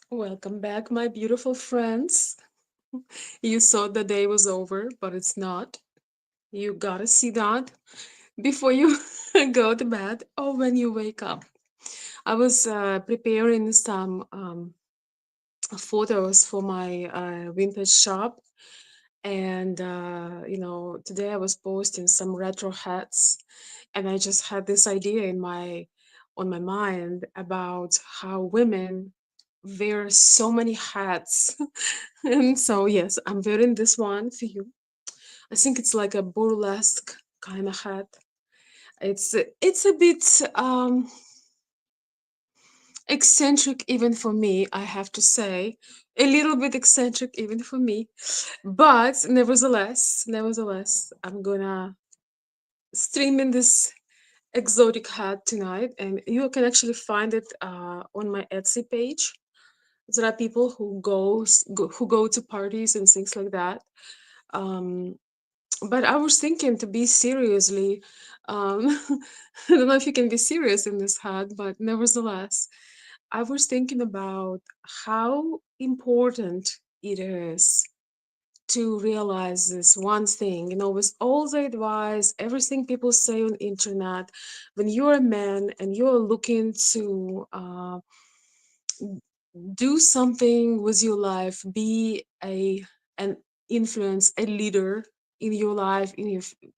Welcome back, my beautiful friends. You thought the day was over, but it's not. You gotta see that before you go to bed or when you wake up. I was preparing some photos for my vintage shop, and today I was posting some retro hats, and I just had this idea on my mind about how women wear so many hats. And so, yes, I'm wearing this one for you. I think it's like a burlesque kind of hat. It's a bit eccentric even for me, I have to say. A little bit eccentric even for me. But nevertheless, I'm gonna stream in this exotic hat tonight, and you can actually find it on my Etsy page. There are people who go to parties and things like that. Um, but I was thinking to be seriously. Um, I don't know if you can be serious in this hat, but nevertheless, I was thinking about how important it is to realize this one thing, with all the advice, everything people say on internet, when you're a man and you're looking to do something with your life, be an influence, a leader in your life,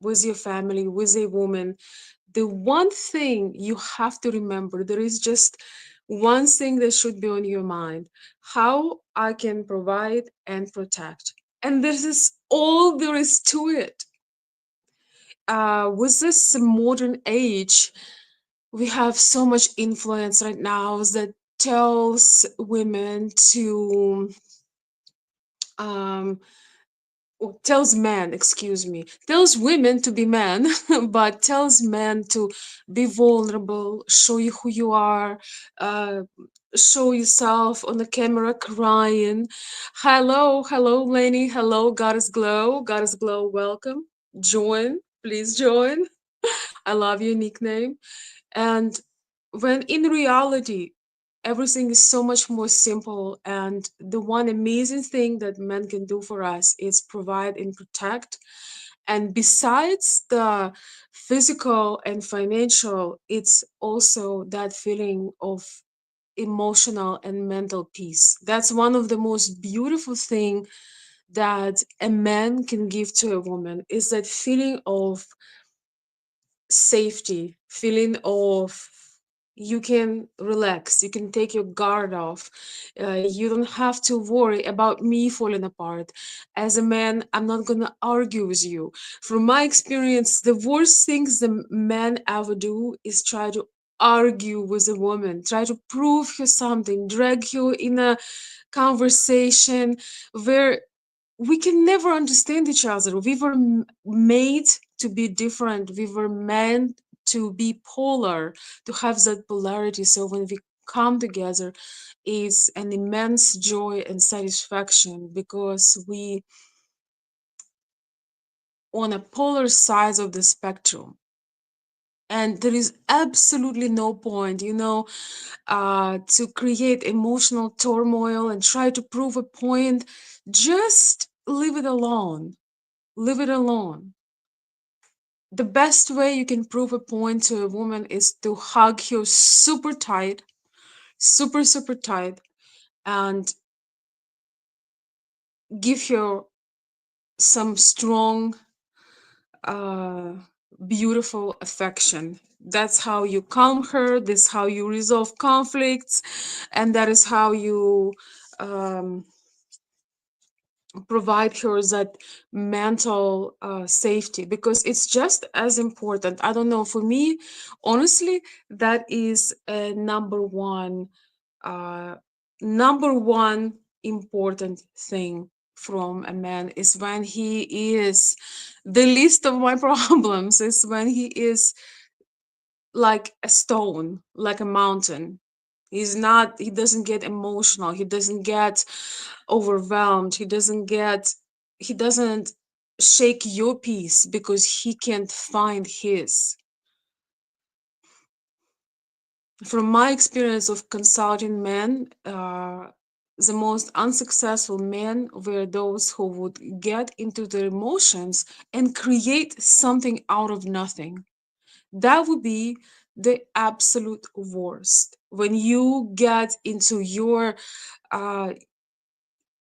with your family, with a woman, the one thing you have to remember, there is just one thing that should be on your mind: how I can provide and protect. And this is all there is to it. With this modern age, we have so much influence right now that tells women to um, tells men, excuse me, tells women to be men, but tells men to be vulnerable, show you who you are, uh, show yourself on the camera crying. Hello, Lenny. Hello, Goddess Glow. Goddess Glow, welcome. Join, please join. I love your nickname. And when in reality, everything is so much more simple, and the one amazing thing that men can do for us is provide and protect. And besides the physical and financial, it's also that feeling of emotional and mental peace. That's one of the most beautiful thing that a man can give to a woman, is that feeling of safety, feeling of you can relax, you can take your guard off, you don't have to worry about me falling apart. As a man, I'm not gonna argue with you. From my experience, the worst things the man ever do is try to argue with a woman, try to prove her something, drag you in a conversation where we can never understand each other. We were made to be different. We were meant to be polar, to have that polarity. So when we come together, it's an immense joy and satisfaction because we on a polar sides of the spectrum. And there is absolutely no point, to create emotional turmoil and try to prove a point. Just leave it alone. Leave it alone. The best way you can prove a point to a woman is to hug her super tight, super tight, and give her some strong, uh, beautiful affection. That's how you calm her, that's how you resolve conflicts, and that is how you um, provide her that mental safety, because it's just as important. I don't know, for me, honestly, that is a uh, number one important thing from a man, is when he is the least of my problems, is when he is like a stone, like a mountain. He doesn't get emotional, he doesn't get overwhelmed, he doesn't shake your peace because he can't find his. from my experience of consulting men, the most unsuccessful men were those who would get into their emotions and create something out of nothing. That would be the absolute worst. When you get into your uh,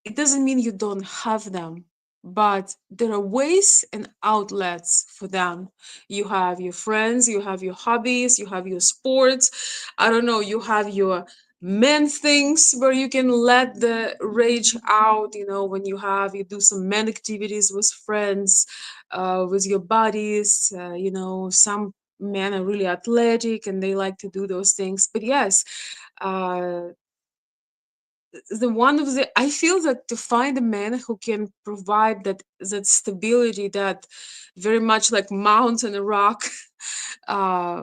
it doesn't mean you don't have them, but there are ways and outlets for them. You have your friends, you have your hobbies, you have your sports. I don't know, you have your men things where you can let the rage out, when you do some men activities with friends, with your buddies. Some men are really athletic and they like to do those things. But yes, uh, the one of the I feel that to find a man who can provide that stability, that very much like mountain and rock uh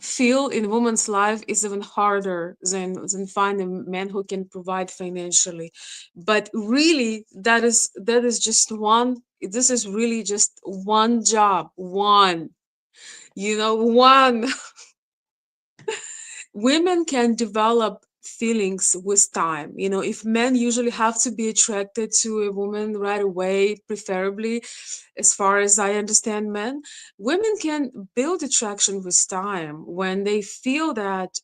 feel in woman's life is even harder than finding a man who can provide financially. But really, that is just one. This is really just one job, one. Women can develop feelings with time. If men usually have to be attracted to a woman right away, preferably, as far as I understand men, women can build attraction with time when they feel that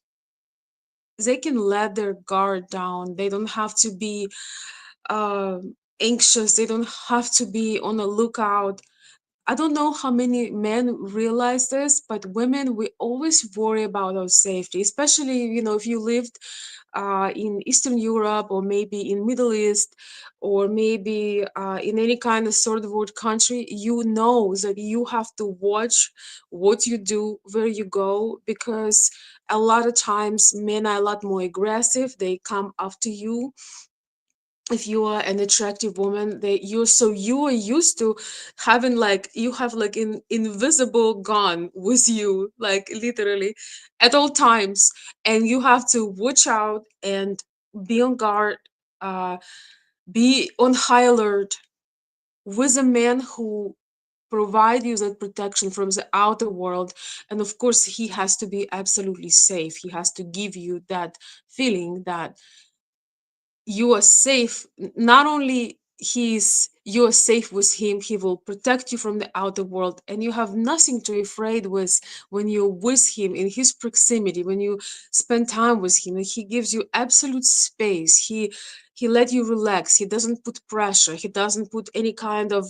they can let their guard down. They don't have to be uh, anxious, they don't have to be on the lookout. I don't know how many men realize this, but women, we always worry about our safety, especially, if you lived in Eastern Europe, or maybe in Middle East, or maybe in any kind of third world country. You know that you have to watch what you do, where you go, because a lot of times men are a lot more aggressive. They come after you if you are an attractive woman. You are used to having, like, you have like an invisible gun with you, like literally at all times, and you have to watch out and be on guard, uh be on high alert with a man who provide you that protection from the outer world. And of course, he has to be absolutely safe. He has to give you that feeling that you are safe. Not only you are safe with him, he will protect you from the outer world, and you have nothing to afraid with when you're with him in his proximity, when you spend time with him. He gives you absolute space. He let you relax. He doesn't put pressure. He doesn't put any kind of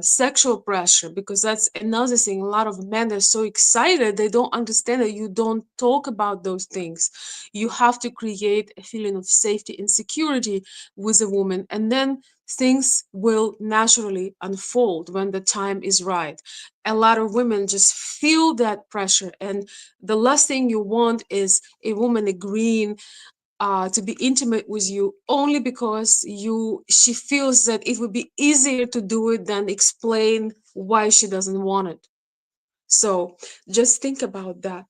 sexual pressure, because that's another thing. A lot of men are so excited, they don't understand that you don't talk about those things. You have to create a feeling of safety and security with a woman, and then things will naturally unfold when the time is right. A lot of women just feel that pressure, and the last thing you want is a woman agreeing to be intimate with you only because she feels that it would be easier to do it than explain why she doesn't want it. So just think about that.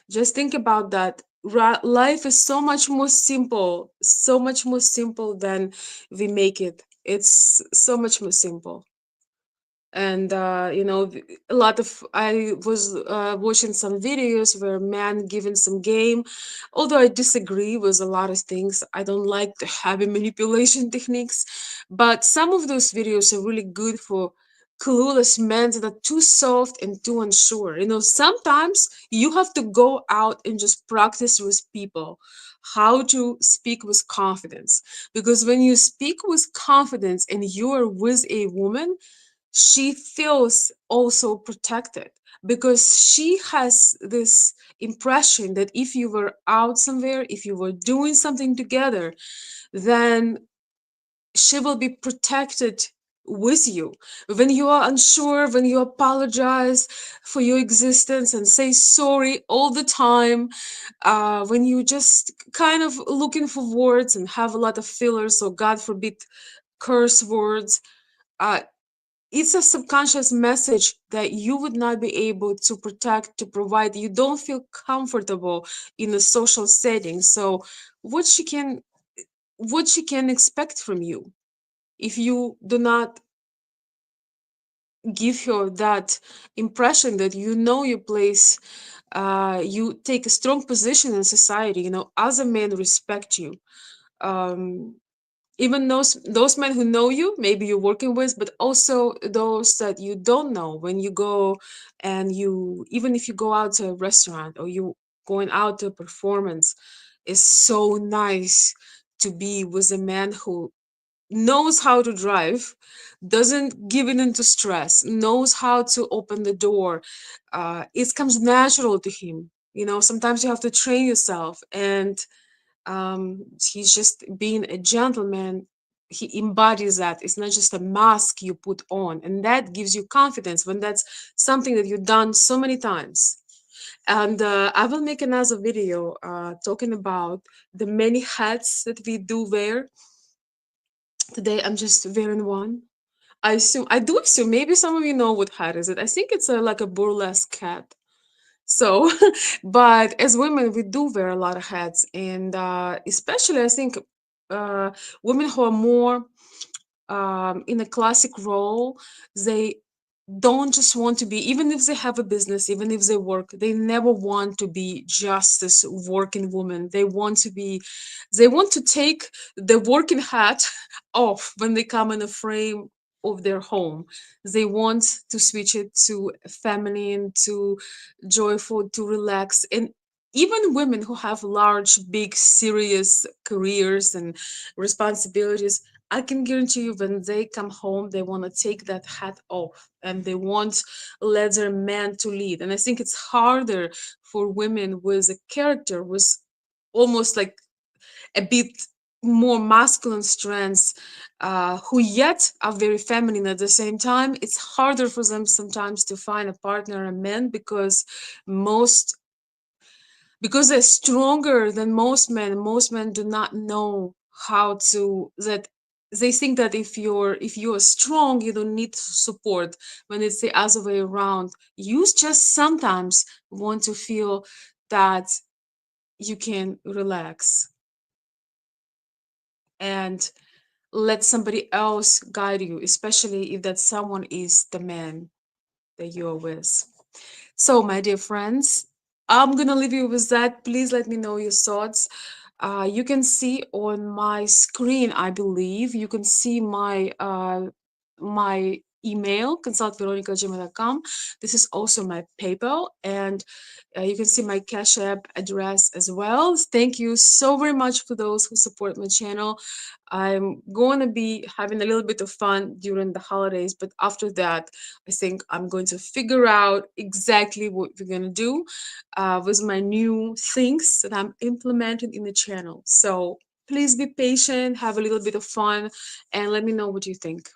Just think about that. Life is so much more simple than we make it. It's so much more simple. And a lot of I was watching some videos where man given some game. Although I disagree with a lot of things, I don't like the heavy manipulation techniques, but some of those videos are really good for clueless men that are too soft and too unsure. Sometimes you have to go out and just practice with people how to speak with confidence, because when you speak with confidence and you are with a woman, she feels also protected, because she has this impression that if you were out somewhere, if you were doing something together, then she will be protected with you. When you are unsure, when you apologize for your existence and say sorry all the time, when you just kind of looking for words and have a lot of fillers, or God forbid, curse words, uh, it's a subconscious message that you would not be able to protect, to provide. You don't feel comfortable in a social setting. So what she can what she can expect from you if you do not give her that impression that you know your place, you take a strong position in society, you know, other men respect you. um, Even those men who know you, maybe you're working with, but also those that you don't know. When you go and you, even if you go out to a restaurant or you going out to a performance, it's so nice to be with a man who knows how to drive, doesn't give in into stress, knows how to open the door. It comes natural to him. You know, sometimes you have to train yourself, and he's just being a gentleman. He embodies that. It's not just a mask you put on, and that gives you confidence when that's something that you've done so many times. And I will make another video talking about the many hats that we do wear. Today I'm just wearing one. I do assume maybe some of you know what hat is it. I think it's a like a burlesque hat. So, but as women, we do wear a lot of hats, and especially I think uh, women who are more in a classic role, they don't just want to be, even if they have a business, even if they work, they never want to be just this working woman. They want to take the working hat off when they come in a frame of their home. They want to switch it to feminine, to joyful, to relax. And even women who have large, big, serious careers and responsibilities, I can guarantee you when they come home, they want to take that hat off and they want let their man to lead. And I think it's harder for women with a character with almost like a bit more masculine strengths, who yet are very feminine at the same time. It's harder for them sometimes to find a partner, a man, most because they're stronger than most men. Most men do not know how to that. They think that if you're strong, you don't need support, when it's the other way around. You just sometimes want to feel that you can relax and let somebody else guide you, especially if that someone is the man that you're with. So, my dear friends, I'm gonna leave you with that. Please let me know your thoughts. You can see on my screen, I believe, you can see my email, consultveronica@gmail.com. This is also my PayPal, and you can see my Cash App address as well. Thank you so very much for those who support my channel. I'm going to be having a little bit of fun during the holidays, but after that, I think I'm going to figure out exactly what we're going to do with my new things that I'm implementing in the channel. So please be patient, have a little bit of fun, and let me know what you think.